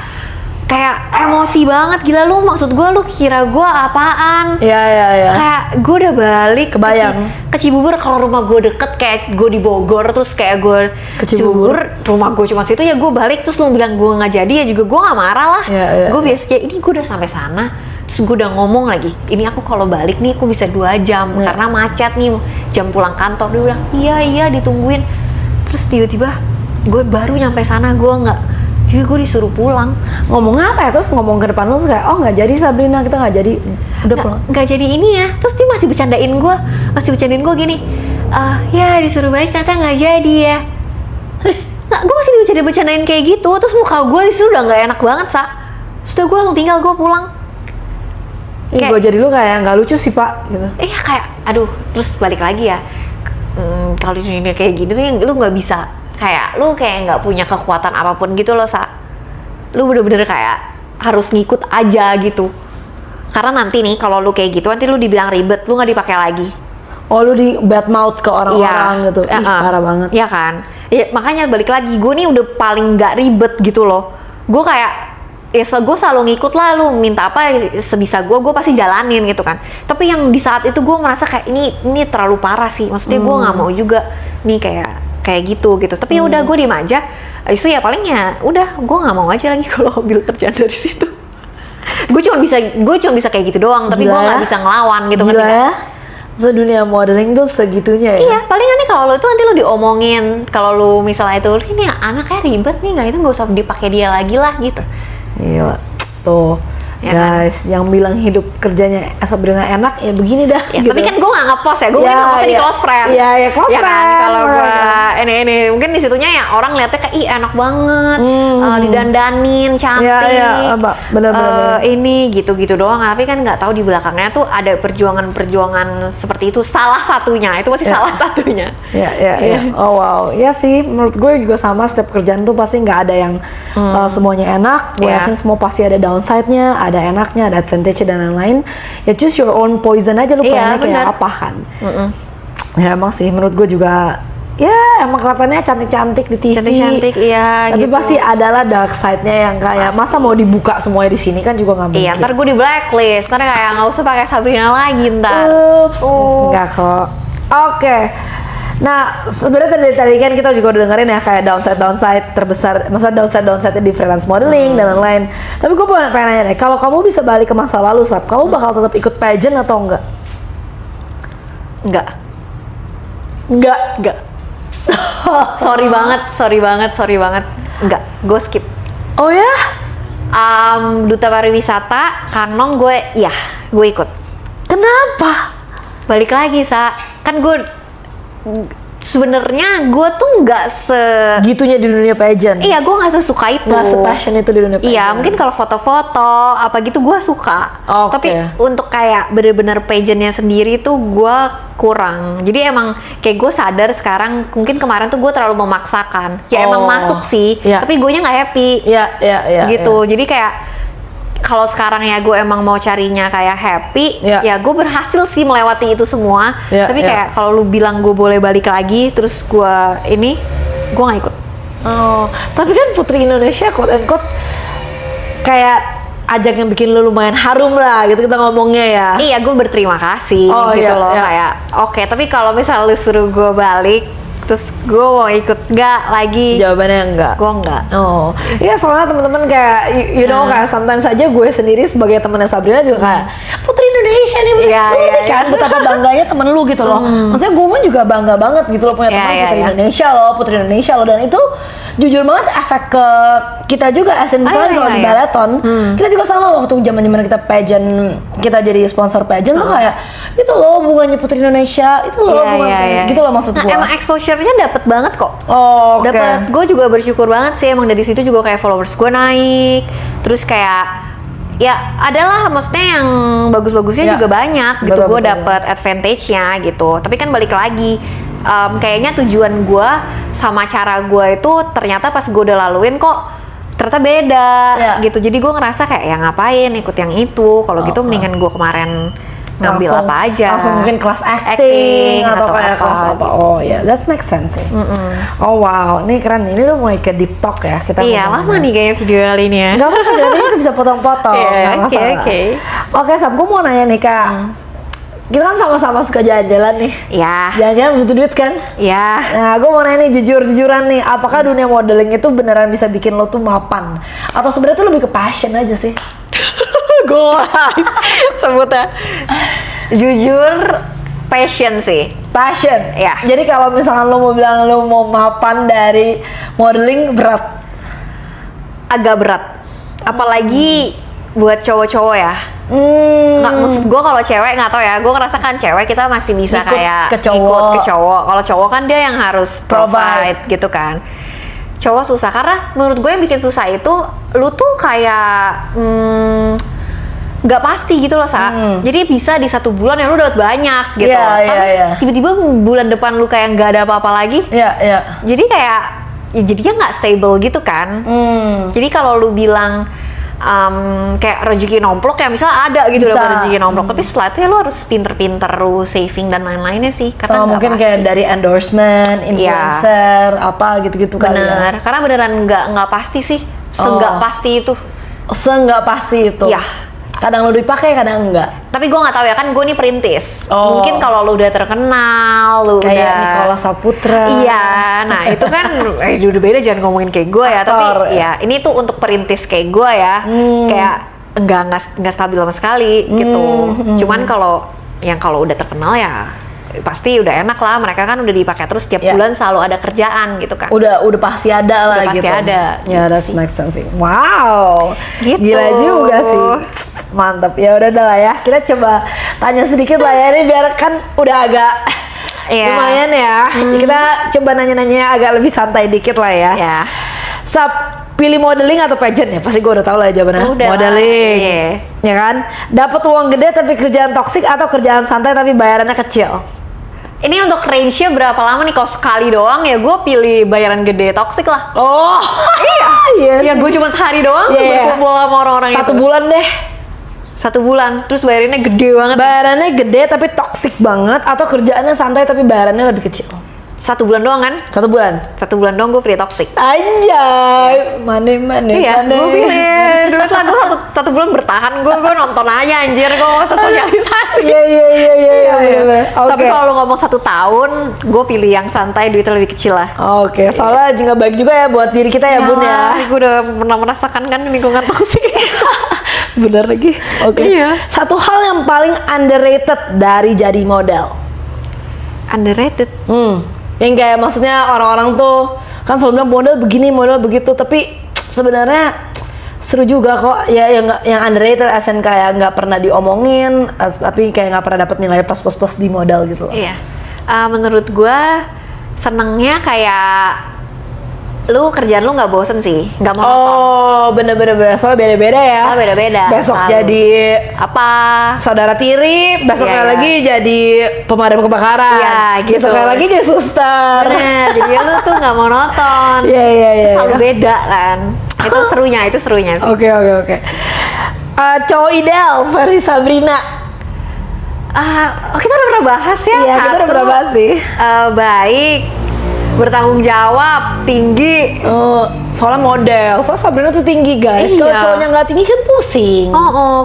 emosi banget. Gila, lu maksud gue, lu kira gue apaan? Iya. Kayak gue udah balik kebayang ke Cibubur, kalau rumah gue deket, kayak gue di Bogor, terus kayak gue ke Cibubur, rumah gue cuma situ, ya gue balik. Terus lu bilang gue nggak jadi, ya juga gue nggak marah lah. Gue biasa, ini gue udah sampai sana, terus gue udah ngomong lagi, ini aku kalau balik nih aku bisa 2 jam karena macet nih, jam pulang kantor. Dia bilang iya ditungguin. Terus tiba-tiba gue baru nyampe sana, jadi gue disuruh pulang. Ngomong apa ya? Terus ngomong ke depan lu kayak, oh nggak jadi Sabrina, kita nggak jadi, udah pulang. Nggak jadi ini ya. Terus dia masih bercandain gue gini, ya disuruh balik ternyata nggak jadi ya. Nggak, gue masih bercandain kayak gitu. Terus muka gue disitu udah nggak enak banget Sudah gue langsung tinggal, gue pulang. Kayak, gue jadi lu kayak nggak lucu sih pak gitu. Iya kayak, aduh. Terus balik lagi ya, kalau di dunia kayak gini tuh lu nggak bisa, kayak lu kayak nggak punya kekuatan apapun gitu loh lu bener-bener kayak harus ngikut aja gitu. Karena nanti nih kalau lu kayak gitu, nanti lu dibilang ribet, lu nggak dipakai lagi. Oh, lu di bad mouth ke orang-orang gitu. Ih, parah banget. Iya kan? Ya, makanya balik lagi, gue nih udah paling nggak ribet gitu loh. Gue kayak, gue selalu ngikut lah, lu minta apa sebisa gue pasti jalanin gitu kan. Tapi yang di saat itu gue merasa kayak ini terlalu parah sih. Maksudnya gue nggak mau juga nih kayak gitu. Tapi ya udah, gue diem aja. Itu ya palingnya udah, gue nggak mau aja lagi kalau ambil kerjaan dari situ. gue cuma bisa kayak gitu doang. Tapi gue nggak bisa ngelawan gitu. Gila ya, sedunia modeling tuh segitunya ya. Iya, paling nanti kalau lo itu nanti lo diomongin, kalau lo misalnya itu ini anaknya ribet nih, nggak usah dipakai dia lagi lah gitu. Iya tuh ya guys, yang bilang hidup kerjanya Sabrina enak ya begini dah ya, gitu. Tapi kan gue nggak ngepost ya, gue ngepostnya di close friend. Iya close friend kan? Kalau gue ini mungkin di situnya ya orang lihatnya kayak enak banget, didandanin cantik, bener. Ini gitu doang. Tapi kan nggak tahu di belakangnya tuh ada perjuangan seperti itu. Salah satunya itu masih salah satunya. Iya. Oh wow, ya sih, menurut gue juga sama. Setiap kerjaan tuh pasti nggak ada yang semuanya enak. Gue yakin semua pasti ada downside-nya, ada enaknya, ada advantage dan lain-lain. Ya choose your own poison aja, lu pengennya kayak apa kan. Ya emang sih, menurut gue juga ya emang kelihatannya cantik-cantik di TV. Cantik-cantik, iya. Tapi gitu. pasti adalah dark side-nya yang kayak masa mau dibuka semuanya di sini kan juga nggak mungkin. Iya, ntar gue di blacklist. Ntar kayak nggak usah pakai Sabrina lagi ntar. Enggak kok. Oke. Nah, sebenarnya tadi kan kita juga udah dengerin ya kayak downside terbesar, maksudnya downside di freelance modeling dan lain-lain. Tapi gue pengen nanya deh, kalau kamu bisa balik ke masa lalu, Sab, kamu bakal tetap ikut pageant atau enggak? Enggak. sorry banget. Enggak, gue skip. Oh ya? Duta Pariwisata, Kang Nong gue ikut. Kenapa? Balik lagi kan gue sebenarnya gue tuh nggak Gitunya di dunia pageant. Iya, gue nggak sesuka itu. Nggak se-passion itu di dunia pageant. Iya, mungkin kalau foto-foto apa gitu gue suka. Tapi untuk kayak bener-bener pageantnya sendiri tuh gue kurang. Jadi emang kayak gue sadar sekarang, mungkin kemarin tuh gue terlalu memaksakan. Ya emang masuk sih, tapi gue nya nggak happy. Iya. Gitu. Jadi kayak kalau sekarang ya gue emang mau carinya kayak happy, ya gue berhasil sih melewati itu semua. Tapi kayak kalau lu bilang gue boleh balik lagi, terus gue nggak ikut. Tapi kan Putri Indonesia quote and quote kayak ajang yang bikin lu lumayan harum lah gitu kita ngomongnya ya. Iya, gue berterima kasih gitu loh. Kayak oke, tapi kalau misalnya lu suruh gue balik, terus gue mau ikut nggak lagi? Jawabannya enggak. Gue enggak. Iya, soalnya teman-teman kayak you know kayak sometimes aja gue sendiri sebagai temennya Sabrina juga kayak Putri Indonesia nih, kan betapa bangganya temen lu gitu loh. Maksudnya gue pun juga bangga banget gitu loh punya teman Putri Indonesia loh, dan itu jujur banget efek ke kita juga. Misalnya kalau di Balaton, kita juga sama waktu zaman-zaman kita pageant, kita jadi sponsor pageant tuh kayak itu loh bunganya Putri Indonesia, itu loh bunga gitu loh maksud gue. Emang exposure-nya dapet banget kok. Dapet. Gue juga bersyukur banget sih, emang dari situ juga kayak followers gue naik, terus kayak ya adalah maksudnya yang bagus-bagusnya juga banyak gitu. Gue dapet advantage-nya gitu. Tapi kan balik lagi, kayaknya tujuan gue sama cara gue itu ternyata pas gue udah laluin kok ternyata beda gitu. Jadi gue ngerasa kayak ya ngapain ikut yang itu, kalau gitu mendingan gue kemarin ngambil langsung, apa aja. Langsung mungkin kelas acting atau kayak kelas apa. Oh ya, that makes sense sih. Oh wow, ini keren. Ini udah mulai ke deep talk ya kita. Iya, lama nih kayaknya video kali ini ya. Gak apa-apa sih, nanti kita bisa potong-potong. Gak masalah. Oke, Sab, gue mau nanya nih Kak. Kita kan sama-sama suka jalan-jalan nih. Iya. Jalan-jalan butuh duit kan? Iya. Nah, gue mau nanya nih jujur-jujuran nih, apakah dunia modeling itu beneran bisa bikin lo tuh mapan? Atau sebenarnya tuh lebih ke passion aja sih? Gue sebutnya jujur passion sih. Passion? Ya. Jadi kalau misalnya lo mau bilang lo mau mapan dari modeling berat? Agak berat. Apalagi buat cowok-cowok ya. Nggak, maksud gue kalau cewek nggak tau ya, gue ngerasa kan cewek kita masih bisa Ikut kayak ke cowok. Kalau cowok kan dia yang harus provide gitu kan. Cowok susah, karena menurut gue yang bikin susah itu lu tuh kayak nggak pasti gitu loh Jadi bisa di 1 bulan ya lu dapat banyak gitu. Tapi tiba-tiba bulan depan lu kayak nggak ada apa-apa lagi. Jadi kayak ya jadinya nggak stable gitu kan. Jadi kalau lu bilang kayak rezeki nomplok ya, misalnya ada gitu dapat rezeki nomplok, tapi setelah itu ya lu harus pinter-pinter lu saving dan lain-lainnya sih, karena mungkin pasti. Kayak dari endorsement, influencer, apa gitu-gitu kali ya. Bener, karena beneran nggak pasti sih, nggak pasti itu. Nggak pasti itu. Ya. Kadang lu dipakai, kadang enggak. Tapi gue nggak tahu ya, kan gue nih perintis. Mungkin kalau lu udah terkenal, lu kayak udah Nicholas Saputra. Iya, nah itu kan udah beda, jangan ngomongin kayak gue ya. Tapi ya ini tuh untuk perintis kayak gue ya, kayak nggak stabil sama sekali gitu. Cuman kalau udah terkenal ya pasti udah enak lah, mereka kan udah dipakai terus tiap bulan, selalu ada kerjaan gitu kan. Udah pasti ada lah pasti gitu. ada. Ya, that's make sense sih. Wow. Gitu. Gila juga sih. Mantap. Ya udah lah ya. Kita coba tanya sedikit lah ya, ini biar kan udah agak lumayan ya. Kita coba nanya-nanya agak lebih santai dikit lah ya. Sab, pilih modeling atau pageant ya? Pasti gue udah tahu lah jawabannya. Modeling. Ya kan? Dapat uang gede tapi kerjaan toksik atau kerjaan santai tapi bayarannya kecil? Ini untuk range-nya berapa lama nih? Kalau sekali doang ya gue pilih bayaran gede, toksik lah. Iya. Ya gue cuma sehari doang berkumpul sama orang-orang itu. 1 bulan deh. 1 bulan, terus bayarannya gede banget. Bayarannya gede tapi toksik banget, atau kerjaannya santai tapi bayarannya lebih kecil? 1 bulan doang kan? 1 bulan. 1 bulan doang gue pilih toxic. Anjay, money. Iya, gue pilih duit lah. Gue satu bulan bertahan, gue nonton aja anjir, gue gak usah sosialisasi. Iya. Tapi kalau lu ngomong 1 tahun, gue pilih yang santai, duitnya lebih kecil lah. Oke, soalnya juga baik juga ya buat diri kita ya Bun ya. Gue udah pernah merasakan kan lingkungan toksik. Bener lagi. Oke. Iya. Satu hal yang paling underrated dari jadi model. Underrated? Yang kayak maksudnya orang-orang tuh kan selalu bilang model begini, model begitu, tapi sebenarnya seru juga kok ya, yang underrated asen kayak nggak pernah diomongin tapi kayak nggak pernah dapat nilai plus di modal gitu loh. Iya. Menurut gue senengnya kayak lu kerjaan lu nggak bosen sih, nggak monoton. Oh, bener-bener soalnya beda-beda ya. Soalnya beda-beda. Besok selalu. jadi apa? saudara tiri, besoknya Iya. lagi jadi pemadam kebakaran. Iya, gitu. Besoknya lagi jadi suster. Bener, jadi lu tuh nggak monoton. Iya. Itu selalu beda kan. Itu serunya sih. Oke. Cowok ideal versi Sabrina. Kita udah pernah bahas ya. Iya, kita udah pernah bahas sih. Baik, bertanggung jawab, tinggi. Soalnya model. Soalnya Sabrina tuh tinggi guys. Kalau Iya. cowoknya nggak tinggi kan pusing.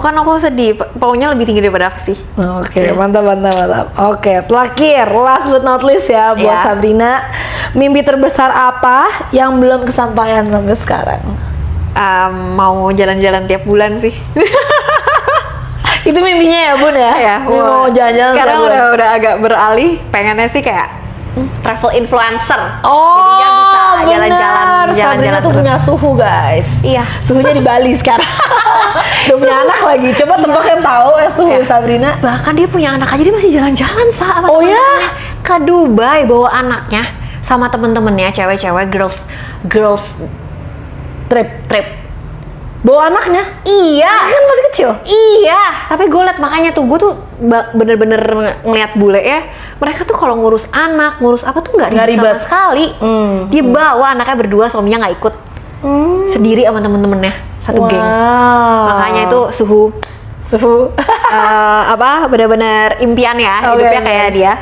Kan aku sedih. Pokoknya lebih tinggi daripada aku sih. Oke, mantap. Oke, terakhir, last but not least ya buat Iya. Sabrina. Mimpi terbesar apa yang belum kesampaian sampai sekarang? Mau jalan-jalan tiap bulan sih. Itu mimpinya ya Bun ya? Ya, Mau jalan-jalan sekarang tiap bulan. udah agak beralih. Pengennya sih kayak travel influencer. Oh, Jadinya bisa benar. jalan-jalan Sabrina tuh terus. punya suhu guys. Iya. Suhunya di Bali sekarang. Udah punya anak lagi. Coba tebak yang tahu suhu Iya. Sabrina. Bahkan dia punya anak aja, dia masih jalan-jalan sama Oh ya? temen-temennya. Ke Dubai bawa anaknya sama temen-temennya cewek-cewek girls Trip. Bawa anaknya? iya Kan masih kecil. iya, tapi gue liat makanya tuh gue tuh bener-bener ngeliat bule ya, mereka tuh kalau ngurus anak ngurus apa tuh nggak Nggak ribet sama ribet. sekali. Dia bawa anaknya berdua, suaminya nggak ikut, sendiri sama temen-temennya satu geng. Makanya itu suhu benar-benar impian ya, Oke, hidupnya oke. kayak dia.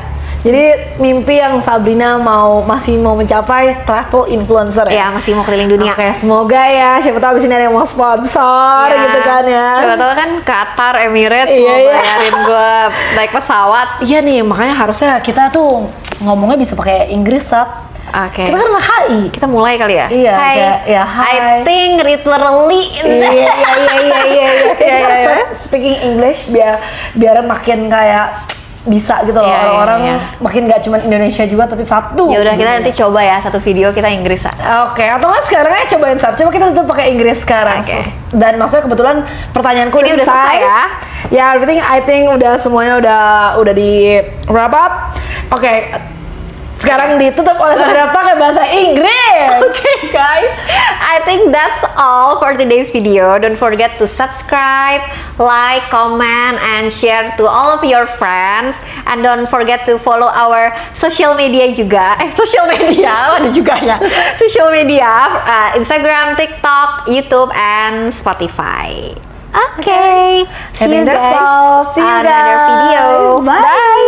Jadi mimpi yang Sabrina masih mau mencapai travel influencer ya? Ya masih mau keliling dunia. Oke, semoga ya. Siapa tahu abis ini ada yang mau sponsor Ya, gitu kan ya. Siapa tahu kan Qatar, Emirates Iya, mau iya. bayarin gue naik pesawat. Iya nih, makanya harusnya kita tuh ngomongnya bisa pakai Inggris, Sab. Oke. Kita kan anak HI. Kita mulai kali ya. Iya, Hai. kayak, ya, hai. I think literally. Iya. Kita Iya. start speaking English biar makin kayak bisa gitu loh, Iya, orang-orang iya. makin gak cuma Indonesia juga tapi satu. Ya udah kita nanti coba ya satu video kita Inggris. Oke, atau nggak sekarang aja cobain Sab. Coba kita tutup pakai Inggris sekarang. Oke. Dan maksudnya kebetulan pertanyaanku Ini udah selesai ya? Ya, I think udah semuanya udah di wrap up. Oke. Sekarang ditutup oleh Sabrina pakai bahasa Inggris. Okay guys, I think that's all for today's video. Don't forget to subscribe, like, comment, and share to all of your friends. And don't forget to follow our social media juga. Social media, ada juga ya. Social media, Instagram, TikTok, YouTube, and Spotify. Okay, I think that's all. See you on another guys. video. Bye.